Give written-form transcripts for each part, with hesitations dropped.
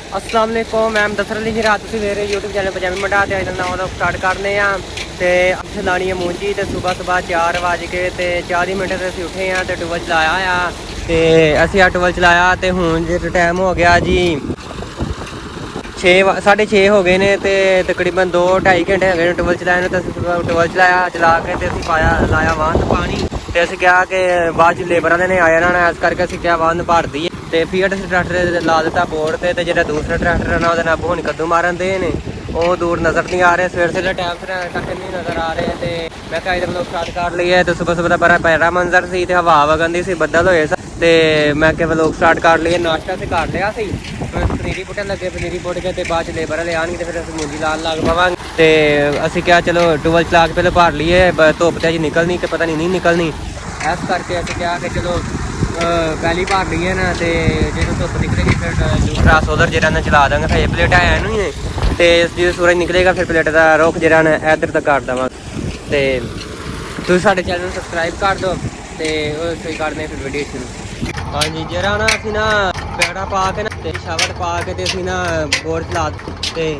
अस्सलाम वालेकुम मैम दस रही जी रात मेरे यूट्यूब चैनल पंजाबी मंडा ते अज नवा स्टार्ट करने तो अस लानी है मूंजी तो सुबह सुबह 4 बज के 40 मिनट से असी उठे हैं तो टूबल चलाया तो असी टूबल चलाया तो हूँ जो टाइम हो गया जी 6:30 हो गए ने तो तकरीबन 2-2.5 घंटे हो गए टूबल चलाए तो टूबल चलाया चला के तो पाया लाया वाहन पानी तो अस क्या कि बाद लेबर वाले ने आया ना इस करके अस क्या वाहन भर दी ਤੇ ਫੀਟ ਟਰੈਕਟਰ ਲਾ ਦਿੱਤਾ ਬੋਰਡ ਤੇ ਜਿਹੜਾ ਦੂਸਰਾ ਟਰੈਕਟਰ ਹੈ ਨਾ ਉਹਦੇ ਨਾਲ ਹੁਣ ਕੱਦੂ ਮਾਰਨ ਦੇ ਨੇ ਉਹ ਦੂਰ ਨਜ਼ਰ ਨਹੀਂ ਆ ਰਹੇ ਸਵੇਰ ਸਵੇਰ ਟਾਈਮ ਤੱਕ ਨਹੀਂ ਨਜ਼ਰ ਆ ਰਹੇ ਤੇ ਮੈਂ ਕਿਹਾ ਇਹਦੇ ਵੱਲੋਂ ਸਟਾਰਟ ਕਰ ਲਈਏ ਤੇ ਸਵੇਰ ਸਵੇਰ ਦਾ ਬੜਾ ਪਿਆਰਾ ਮੰਜ਼ਰ ਸੀ ਤੇ ਹਵਾ ਵਗੰਦੀ ਸੀ ਬੱਦਲ ਹੋਏ ਸੀ ਤੇ ਮੈਂ ਕਿਹਾ ਵਲੋਗ ਸਟਾਰਟ ਕਰ ਲਈਏ ਨਾਸ਼ਤਾ ਤੇ ਕਰ ਲਿਆ ਸੀ ਪਨੀਰੀ ਪੁੱਟਣ ਲੱਗੇ ਪਨੀਰੀ ਪੁੱਟ ਕੇ ਤੇ ਬਾਅਦ ਚ ਲੇਬਰ ਵਾਲੇ ਆਣਗੇ ਤੇ ਫਿਰ ਅਸੀਂ ਮੂੰਜੀ ਲਾਣ ਲੱਗ ਪਵਾਂਗੇ ਤੇ ਅਸੀਂ ਕਿਹਾ ਚਲੋ ਟੂਬਲ ਚਲਾ ਕੇ ਪਹਿਲਾਂ ਭਰ ਲਈਏ ਧੁੱਪ ਤੇ ਅੱਜ ਨਿਕਲਣੀ ਤੇ ਪਤਾ ਨਹੀਂ ਨਿਕਲਣੀ ਇਸ ਕਰਕੇ ਅਸੀਂ ਕਿਹਾ ਕਿ ਚਲੋ ਪਹਿਲੀ ਭਰ ਲਈਏ ਨਾ ਤੇ ਜਦੋਂ ਧੁੱਪ ਨਿਕਲੇਗੀ ਫਿਰ ਦੂਸਰਾ ਸੋਲਰ ਜਿਹੜਾ ਨਾ ਚਲਾ ਦਾਂਗੇ ਫਿਰ ਪਲੇਟ ਆਇਆ ਇਹਨੂੰ ਹੀ ਨੇ ਤੇ ਜਦੋਂ ਸੂਰਜ ਨਿਕਲੇਗਾ ਫਿਰ ਪਲੇਟ ਦਾ ਰੁਖ ਜਿਹੜਾ ਨਾ ਇੱਧਰ ਤੱਕ ਕਰ ਦੇਵਾਂਗੇ ਤੇ ਤੁਸੀਂ ਸਾਡੇ ਚੈਨਲ ਨੂੰ ਸਬਸਕ੍ਰਾਈਬ ਕਰ ਦਿਓ ਤੇ ਉਹ ਸਹੀ ਕਰਦੇ ਫਿਰ ਵੀਡੀਓ ਸ਼ੁਰੂ ਹਾਂਜੀ ਜਿਹੜਾ ਨਾ ਅਸੀਂ ਨਾ ਪੈੜਾ ਪਾ ਕੇ ਨਾ ਤੇ ਸ਼ਾਵਰ ਪਾ ਕੇ ਤੇ ਅਸੀਂ ਨਾ ਬੋਰ ਚਲਾ ਤੇ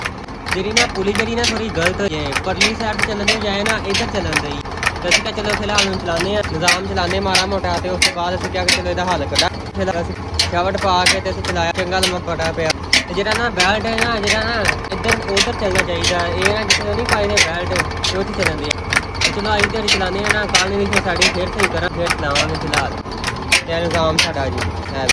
ਜਿਹੜੀ ਨਾ ਪੁਲੀ ਜਿਹੜੀ ਨਾ ਥੋੜੀ ਗਲਤ ਹੈ ਪਰਲੀ ਸਾਈਡ ਚੱਲਣ ਦੀ ਜਾਏ ਨਾ ਇੱਧਰ ਚੱਲਣ ਦੀ ਤੇ ਅਸੀਂ ਚਲੋ ਫਿਲਹਾਲ ਨੂੰ ਚਲਾਉਂਦੇ ਹਾਂ ਨਿਜ਼ਾਮ ਚਲਾਉਂਦੇ ਮਾੜਾ ਮੋਟਾ ਤੇ ਉਸ ਤੋਂ ਬਾਅਦ ਅਸੀਂ ਕਿਹਾ ਕਿ ਚਲੋ ਇਹਦਾ ਹੱਲ ਕੱਢਾਂ ਫਿਰ ਅਸੀਂ ਸ਼ਾਵਟ ਪਾ ਕੇ ਤੇ ਅਸੀਂ ਚਲਾਇਆ ਚੰਗਾ ਲੰਮਾ ਫਟਾ ਪਿਆ ਤੇ ਜਿਹੜਾ ਨਾ ਬੈਲਟ ਹੈ ਨਾ ਜਿਹੜਾ ਨਾ ਇੱਧਰ ਉੱਧਰ ਚੱਲਣਾ ਚਾਹੀਦਾ ਇਹ ਨਾ ਜਿੱਥੇ ਨਹੀਂ ਪਾਈ ਨੇ ਬੈਲਟ ਉਹ 'ਚ ਚੱਲਣ ਦੀ ਆ ਚਲੋ ਅਸੀਂ ਤੇ ਚਲਾਉਂਦੇ ਹਾਂ ਨਾ ਕੱਲ੍ਹ ਨਹੀਂ ਫਿਰ ਸਾਡੀ ਫਿਰ ਸਹੀ ਕਰਾਂ ਫਿਰ ਚਲਾਵਾਂਗੇ ਫਿਲਹਾਲ ਤੇ ਨਿਜ਼ਾਮ ਸਾਡਾ ਜੀ ਹੈ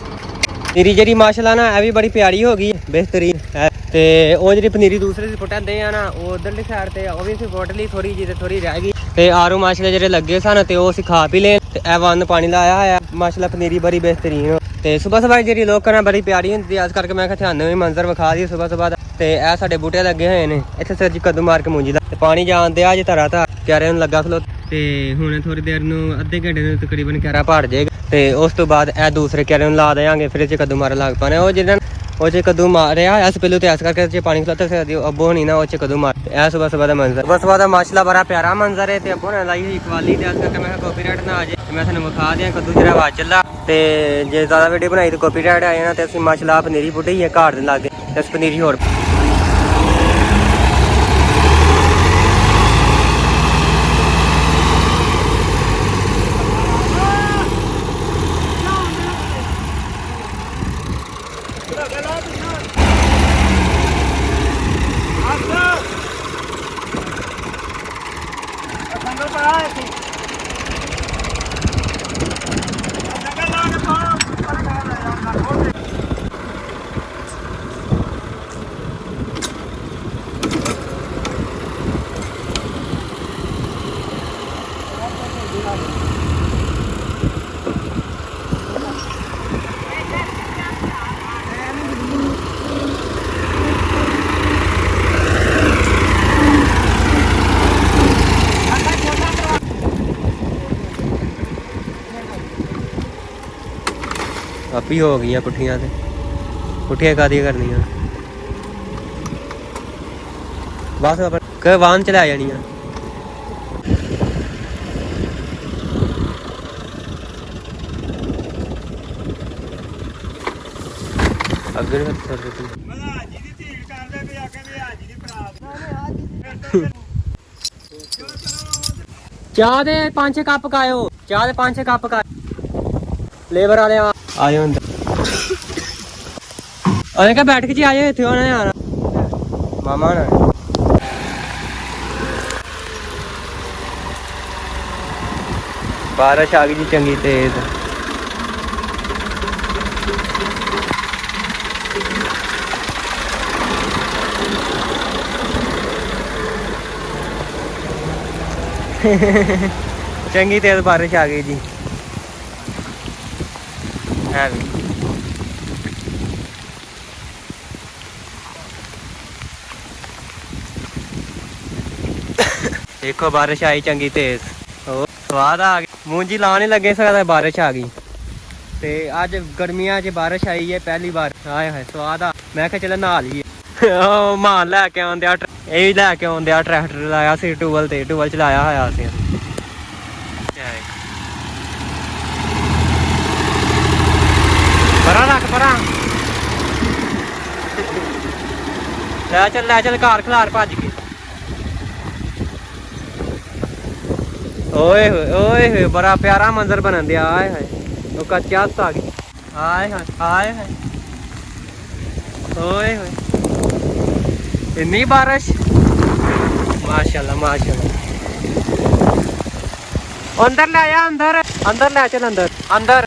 ਪਨੀਰੀ ਜਿਹੜੀ ਮਾਸ਼ਾਅੱਲਾ ਨਾ ਇਹ ਵੀ ਬੜੀ ਪਿਆਰੀ ਹੋ ਗਈ ਬਿਹਤਰੀਨ ਹੈ ਤੇ ਉਹ ਜਿਹੜੀ ਪਨੀਰੀ ਦੂਸਰੇ ਸੀ ਪੁੱਟਾਂਦੇ ਆ ਨਾ ਉਹ ਉਧਰਲੀ ਸਾਈਡ ਤੇ ਉਹ ਵੀ ਅਸੀਂ ਪੁੱਟ ਲਈ ਥੋੜੀ ਜਿਹੀ ਤੇ ਥੋੜੀ ਰਹਿ ਗਈ ਤੇ ਆਰੂ ਮਾਸ਼ਾਅੱਲਾ ਜਿਹੜੇ ਲੱਗੇ ਸਨ ਤੇ ਉਹ ਅਸੀਂ ਖਾ ਪੀ ਲਏ ਤੇ ਇਹ ਵੰਨ ਪਾਣੀ ਲਾਇਆ ਹੋਇਆ ਮਾਸ਼ਾਅੱਲਾ ਪਨੀਰੀ ਬੜੀ ਬਿਹਤਰੀਨ ਤੇ ਸਵੇਰ ਸਵੇਰ ਜਿਹੜੀ ਲੋਕਾਂ ਨਾਲ ਬੜੀ ਪਿਆਰੀ ਹੁੰਦੀ ਇਸ ਕਰਕੇ ਮੈਂ ਕਿਹਾ ਤੁਹਾਨੂੰ ਵੀ ਮੰਜ਼ਰ ਵਿਖਾ ਦਈਏ ਸਵੇਰ ਸਵੇਰ ਦਾ ਤੇ ਇਹ ਸਾਡੇ ਬੂਟੇ ਲੱਗੇ ਹੋਏ ਨੇ ਇੱਥੇ ਸਿਰ ਜੀ ਕਦੂ ਮਾਰ ਕੇ ਮੂੰਜੀ ਦਾ ਤੇ ਪਾਣੀ ਜਾਣਦੇ ਆ ਜੇ ਧਰਾ ਤਾਂ ਕਿਆਰੇ ਨੂੰ ਲੱਗਾ ਖਲੋ ਤੇ ਹੁਣ ਥੋੜੀ ਦੇਰ ਨੂੰ ਅੱਧੇ ਘੰਟੇ ਨੂੰ ਤਕਰੀਬਨ ਕਿਆਰਾ ਭਰ ਜਾਏਗਾ ਤੇ ਉਸ ਤੋਂ ਬਾਅਦ ਇਹ ਦੂਸਰੇ ਕਿਆਰੇ ਨੂੰ ਲਾ ਦੇਵਾਂਗੇ ਫਿਰ ਇਹ 'ਚ ਕੱਦੂ ਮਾਰਨ ਲੱਗ ਪਾਣੇ ਉਹ ਜਿਹੜਾ ਉਹ 'ਚ ਕੱਦੂ ਮਾਰਿਆ ਇਸ ਪਹਿਲੋਂ ਤੇ ਇਸ ਕਰਕੇ 'ਚ ਪਾਣੀ ਖਲੋਤਾ ਸੀ ਅੱਬੋ ਨਹੀਂ ਨਾ ਉਹ 'ਚ ਕੱਦੂ ਮਾਰ ਇਹ ਸੁਬਹ ਸੁਬਹ ਦਾ ਮੰਜ਼ਰ ਸੁਬਹ ਸੁਬਹ ਦਾ ਮਾਸ਼ਾਅੱਲਾ ਬੜਾ ਪਿਆਰਾ ਮੰਜ਼ਰ ਹੈ ਤੇ ਅੱਬੋ ਨੇ ਲਾਈ ਹੋਈ ਕਵਾਲੀ ਤੇ ਇਸ ਕਰਕੇ ਮੈਂ ਕਾਪੀਰਾਈਟ ਨਾ ਆ ਜੇ ਮੈਂ ਤੁਹਾਨੂੰ ਵਿਖਾ ਦਿਆਂ ਕੱਦੂ ਜਿਹੜਾ ਆਵਾਜ਼ ਚੱਲਾ ਤੇ ਜੇ ਜ਼ਿਆਦਾ ਵੀਡੀਓ ਬਣਾਈ ਤੇ ਕਾਪੀਰਾਈਟ ਆ ਜਾਣਾ ਤੇ ਅਸੀਂ ਮਾਸ਼ਾਅੱਲਾ ਪਨੀਰੀ ਪੁੱਟੀ ਹੈ ਘਰ ਦੇ ਲਾਗੇ ਤੇ ਅਸੀਂ ਪਨੀਰੀ ਹੋਰ ਆਪੀ ਹੋ ਗਈਆਂ ਪੁੱਠੀਆਂ ਤੇ ਪੁੱਠੀਆਂ ਕਾਦੀਆਂ ਕਰਨੀਆਂ ਬਸ ਆਪਾਂ ਵਾਹਨ ਚਲਾ ਜਾਣੀਆਂ ਅੱਗੇ ਚਾਹ ਦੇ 5 ਕੱਪ ਕਾਇਓ ਚਾਹ ਦੇ 5 ਕੱਪ ਕਾ ਲੇਬਰ ਵਾਲੇ ਆਏ ਹੁੰਦੇ ਉਹਨੇ ਕਿਹਾ ਬੈਠ ਕੇ ਜੀ ਆਏ ਇੱਥੇ ਉਹਨਾਂ ਨੇ ਆਣਾ ਮਾਮਾ ਨਾ ਬਾਰਿਸ਼ ਆ ਗਈ ਜੀ ਚੰਗੀ ਤੇਜ਼ ਚੰਗੀ ਤੇਜ਼ ਬਾਰਿਸ਼ ਆ ਗਈ ਜੀ ਹੈ ਵੀ ਦੇਖੋ ਬਾਰਿਸ਼ ਆਈ ਚੰਗੀ ਤੇਜ਼ ਹੋਰ ਸਵਾਦ ਆ ਗਿਆ ਮੂੰਜੀ ਲਾਉਣ ਹੀ ਲੱਗੇ ਸਕਦਾ ਬਾਰਿਸ਼ ਆ ਗਈ ਤੇ ਅੱਜ ਗਰਮੀਆਂ 'ਚ ਬਾਰਿਸ਼ ਆਈ ਹੈ ਪਹਿਲੀ ਵਾਰ ਆਏ ਹਾਏ ਸਵਾਦ ਆ ਮੈਂ ਕਿਹਾ ਚਲ ਨਹਾ ਲਈਏ ਉਹ ਮਾਨ ਲੈ ਕੇ ਆਉਂਦੇ ਆ ਇਹ ਵੀ ਲੈ ਕੇ ਆਉਂਦੇ ਆ ਟਰੈਕਟਰ ਲਾਇਆ ਸੀ ਟੂਬਲ ਤੇ ਟੂਬਲ ਚਲਾਇਆ ਹੋਇਆ ਸੀ ਪਰਾਂ ਰੱਖ ਪਰਾਂ ਲੈ ਚੱਲ ਘਰ ਖਲਾਰ ਭੱਜ ਕੇ। ਓਏ ਹੋਏ ਬੜਾ ਪਿਆਰਾ ਮੰਜ਼ਰ ਬਣਨ ਦਿਆ। ਆਏ ਹਾਏ ਉਹ ਕੱਚਾ ਆ ਗਈ। ਆਏ ਹਾਏ ਓਏ ਹੋਏ ਇੰਨੀ ਬਾਰਿਸ਼। ਮਾਸ਼ਾਅੱਲਾ ਅੰਦਰ ਲੈ ਆ ਅੰਦਰ ਲੈ ਚੱਲ ਅੰਦਰ।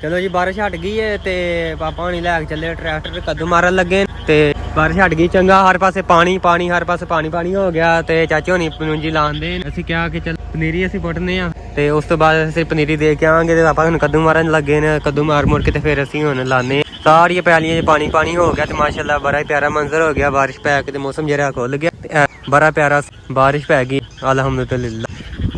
चलो जी बारिश हट गई है ते पापा होनी लैके चले ट्रैक्टर कद्दू मारन लगे ते बारिश हट गई चंगा हर पासे पानी हर पासे पानी हो गया ते चाचे होनी पनूंजी लांदे असीं क्या कि चल पनीरी असीं पुट्टने आ ते उस तो बाद असीं पनीरी दे के आवांगे ते पापा हुण कद्दू मारन लगे ने कद्दू मार मुड़ के ते फिर असीं हुण लाने सारियां पैलियां च पानी हो गया ते माशाअल्लाह बड़ा ही प्यारा मंजर हो गया बारिश पै के ते मौसम जरा खुल गया बड़ा प्यारा बारिश पै गई अल्हम्दुलिल्लाह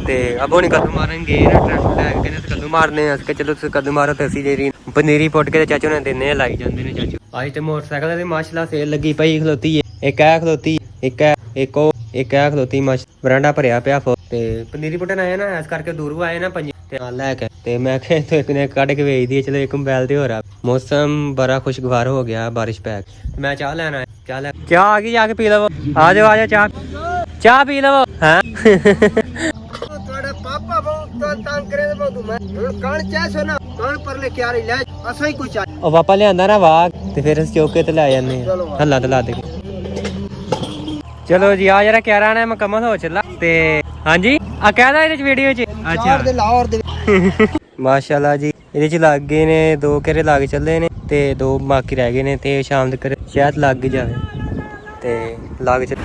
ते अब हुण कद्दू मारन गए ना ट्रैक्टर लैके कहंदे कद्दू मारने अस के चलो तुसीं कद्दू मारो ते असीं जेहड़ी पनीरी पुट के चाचू ने दिने लाई जांदे ने चाचू अज ते मोटरसाइकिल दी माशाअल्लाह सेल लगी पई खलोती है एक ऐ खलोती एक ऐ खलोती माशा बरांडा भरिया पिया ते पनीरी पुटन आए ना इस करके दूरों आए ना पंजी ते लैके ते मैं तो एक ने कट के बेच दी चलो एक मोबाइल ते हो रहा मौसम बड़ा खुशगवार हो गया बारिश पैक मैं चाह लेना चाह आ गई जाके पी लो आ जाओ चाह पी लो हैं पापा बहुत तंग करे ते बहुत मैं कण चाह सोना कण पर ले क्या ले असा ही कुछ ओ पापा लियांदा ना वाग ते फिर अस चौके ते ला जाने हल्ला ते ला दे चलो जी आ जरा क्या रहना मुकम्मल हो चला ते हां जी आ कहदा इहदे वीडियो च अच्छा दे लाहौर दे माशाल्लाह जी ਇਹਦੇ ਚ ਲੱਗ ਗਏ ਨੇ 2 ਘੇਰੇ ਲੱਗ ਚੱਲੇ ਨੇ ਤੇ 2 ਬਾਕੀ ਰਹਿ ਗਏ ਨੇ ਤੇ ਸ਼ਾਮ ਤੱਕ ਸ਼ਾਇਦ ਲੱਗ ਜਾਵੇ ਤੇ ਲੱਗ ਚ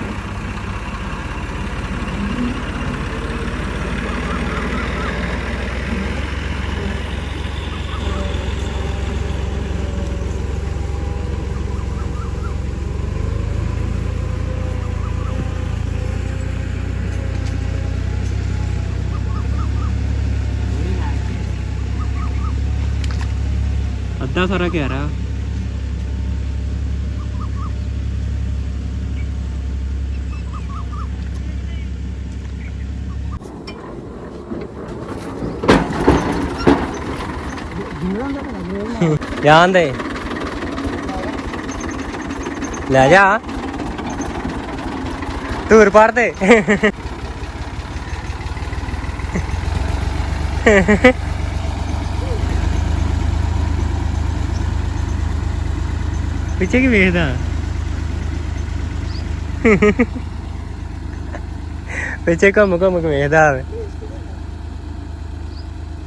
ਅੱਧਾ ਸਾਰਾ ਕਹਿ ਰਹਾ ਜਾਣ ਦੇ ਲੈ ਜਾ ਧੂਰ ਪਰ ਦੇ ਪਿੱਛੇ ਕੀ ਵੇਖਦਾ ਪਿੱਛੇ ਘੁੰਮ ਕੇ ਵੇਖਦਾ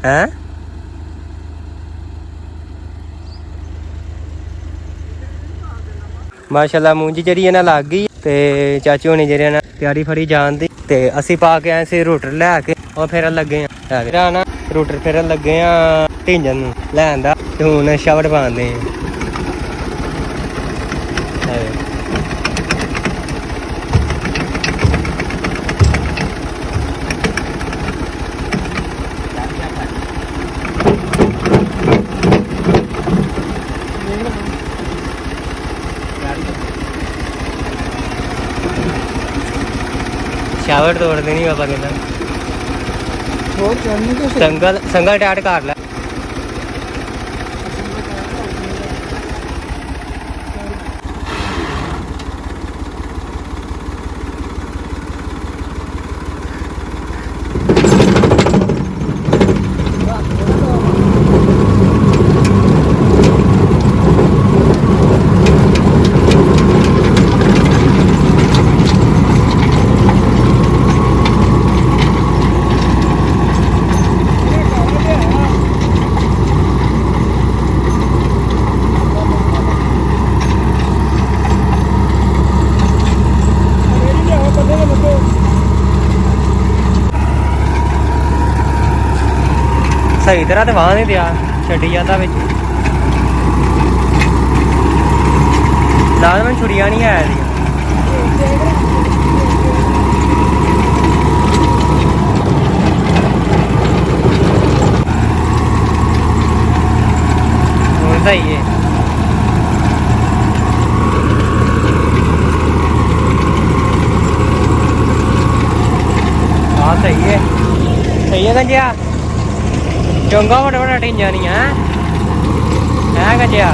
ਹੈ ਮਾਸ਼ਾਅੱਲਾ ਮੂੰਜੀ ਜਿਹੜੀ ਇਹਨਾਂ ਲੱਗ ਗਈ ਤੇ ਚਾਚੂ ਹੋਣੀ ਜਿਹੜੇ ਨਾਲ ਤਿਆਰੀ ਫੜੀ ਜਾਣ ਦੀ ਤੇ ਅਸੀਂ ਪਾ ਕੇ ਆਏ ਸੀ ਰੂਟਰ ਲੈ ਕੇ ਉਹ ਫੇਰਨ ਲੱਗੇ ਆ ਨਾ ਰੂਟਰ ਫੇਰਨ ਲੱਗੇ ਆ ਢਿੰਜਨ ਨੂੰ ਲੈਣ ਦਾ ਤੇ ਹੁਣ ਸ਼ਵਟ ਪਾਉਂਦੇ ਆ शावर तोड़ देनी पापा कहना संगल टाइट कर लै सही तरह तो वाह नहीं दिया छड़ी जाता बिच लाल में छुड़िया नहीं है ਟਰੈਕਟਰ ਸਹੀ ਹੈ। ਹਾਂ ਸਹੀ ਹੈ, ਸਹੀ ਹੈ ਗੰਜਿਆ। ਚੰਗਾ ਵੱਡਾ ਵੱਡਾ ਢਿੰਜਾਂ ਨਹੀਂ ਹੈ ਗੰਜਿਆ।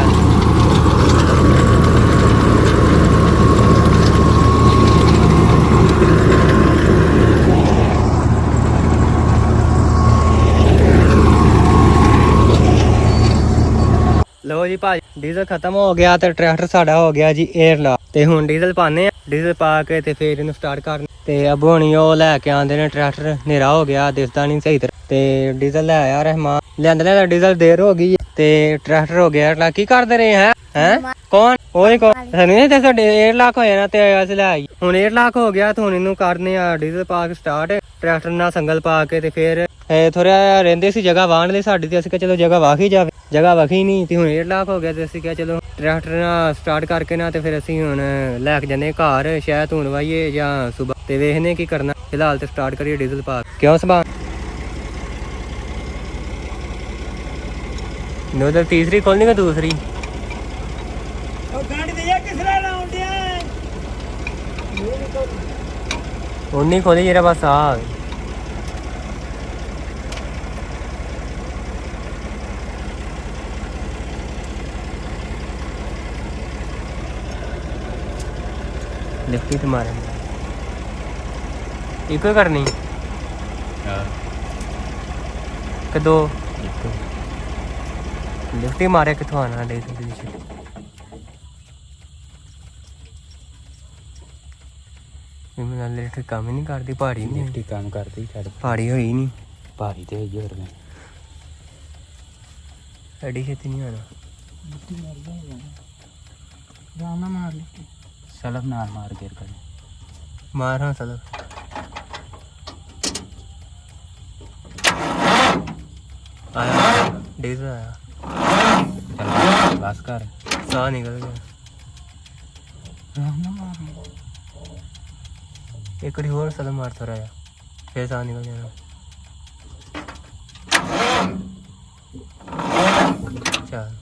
ਲੋ ਜੀ ਭਾਜੀ, ਡੀਜ਼ਲ ਖਤਮ ਹੋ ਗਿਆ ਤੇ ਟਰੈਕਟਰ ਸਾਡਾ ਹੋ ਗਿਆ ਜੀ 에ਅਰ ਲਾ। ਤੇ ਹੁਣ ਡੀਜ਼ਲ ਪਾਣੇ ਆ, ਡੀਜ਼ਲ ਪਾ ਕੇ ਤੇ ਫੇਰ ਇਹਨੂੰ ਸਟਾਰਟ ਕਰਨ। ਤੇ ਅਬੂ ਹਣੀ ਉਹ ਲੈ ਕੇ ਆਂਦੇ ਨੇ ਟਰੈਕਟਰ, ਹਨੇਰਾ ਹੋ ਗਿਆ ਦਿਸਦਾ ਨਹੀਂ ਸਹੀ ਤਰ੍ਹਾਂ। ਤੇ ਡੀਜ਼ਲ ਲੈ ਆਇਆ ਰਹਿਮਾਨ, ਲਿਆਂਦੇ ਡੀਜ਼ਲ ਦੇਰ ਹੋ ਗਈ ਤੇ ਟਰੈਕਟਰ ਹੋ ਗਿਆ ਲਾ। ਕੀ ਕਰਦੇ ਰਹੇ ਹੈ ਕੌਣ ਉਹੀ ਕੋ ਨਹੀਂ ਤੇ ਸਾਡੇ 에ਅਰ ਲਾਕ ਹੋਇਆ ਨਾ ਤੇ ਅਸੀਂ ਲੈ ਆਈ। ਹੁਣ 에ਅਰ ਲਾਕ ਹੋ ਗਿਆ ਤੇ ਹੁਣ ਇਹਨੂੰ ਕਰਨੇ ਆ ਡੀਜ਼ਲ ਪਾ ਕੇ ਸਟਾਰਟ। ਟਰੈਕਟਰ ਨਾਲ ਸੰਗਲ ਪਾ ਕੇ ਤੇ ਫੇਰ ਥੋੜਾ ਰਹਿੰਦੇ ਸੀ ਜਗ੍ਹਾ ਵਾਹਣ ਲਈ ਸਾਡੀ, ਤੇ ਅਸੀਂ ਕਿਹਾ ਚਲੋ ਜਗ੍ਹਾ ਵਾਹੀ ਜਾਵੇ, ਜਗ੍ਹਾ ਵਖੀ ਨਹੀਂ ਤੇ ਹੁਣ 에ਅਰ ਲਾਕ ਹੋ ਗਿਆ। ਤੇ ਅਸੀਂ ਕਿਹਾ ਚਲੋ ਟਰੈਕਟਰ ਨਾਲ ਸਟਾਰਟ ਕਰਕੇ ਨਾ ਤੇ ਫਿਰ ਅਸੀਂ ਹੁਣ ਲੈ ਕੇ ਜਾਂਦੇ ਘਰ, ਸ਼ਾਇਦ ਧੂਣ ਵਾਈਏ ਜਾਂ ਸੁਬਾ ਤੇ ਵੇਖਨੇ ਕੀ ਕਰਨਾ। ਫਿਲਹਾਲ ਤੇ ਸਟਾਰਟ ਕਰੀਏ ਡੀਜ਼ਲ ਪਾ ਕੇ। ਕਿਉਂ ਸਭਾ ਨੋ ਤਾਂ ਤੀਸਰੀ ਖੋਲਣੀ ਕਿ ਦੂਸਰੀ? ਹੁਣ ਨਹੀਂ ਖੋਲੀ ਜਿਹੜਾ ਬਸ ਆ ਲਿਫਟੀ ਤੇ ਮਾਰੇ ਇੱਕੋ ਕਰਨੀ ਕਿ ਦੋ? ਲਿਫਟੀ ਮਾਰੇ ਕਿੱਥੋਂ ਆਣਾ ਡੇ ਨਾਲ ਲਿਫਟ ਕੰਮ ਹੀ ਨਹੀਂ ਕਰਦੀ, ਪਹਾੜੀ ਨਹੀਂ ਲਿਫਟੀ ਕੰਮ ਕਰਦੀ ਛੱਡ, ਪਹਾੜੀ ਹੋਈ ਨਹੀਂ। ਭਾਰੀ ਤੇ ਹੋਈ ਹੋਰ ਮੈਂ ਐਡੀ ਛੇਤੀ ਨਹੀਂ ਆਣਾ। ਸਲਫ ਨਾਲ ਮਾਰ ਗੇਰ ਕਰ ਮਾਰ ਹਾਂ ਸਲਫ। ਆਇਆ ਡੀਜ਼ਲ ਆਇਆ, ਚੱਲ ਬਸ ਕਰ, ਸਾਹ ਨਿਕਲ ਗਿਆ। ਇੱਕ ਵਾਰੀ ਹੋਰ ਸਲਫ ਮਾਰ ਥੋੜਾ ਜਿਹਾ, ਫੇਰ ਸਾਹ ਨਿਕਲ ਜਾਣਾ। ਚੱਲ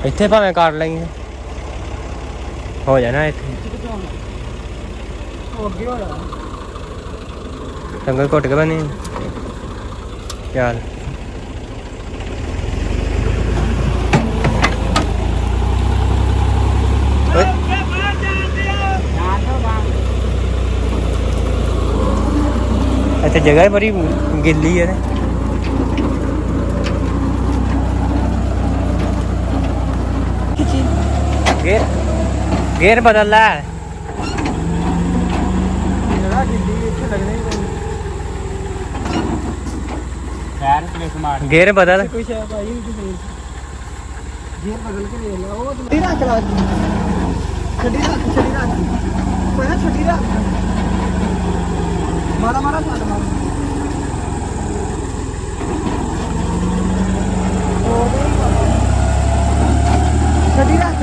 ਇੱਥੇ ਭਾਵੇਂ ਕਰ ਲਈ ਹੋ ਜਾਣਾ ਇੱਥੇ। ਸੰਗਲ ਘੁੱਟ ਕੇ ਬਣੀ ਚੱਲ। ਇੱਥੇ ਜਗ੍ਹਾ ਹੀ ਬੜੀ ਗਿੱਲੀ ਹੈ। गेर बदल रहा है, गेर बदल मारा मारा छड़ी रख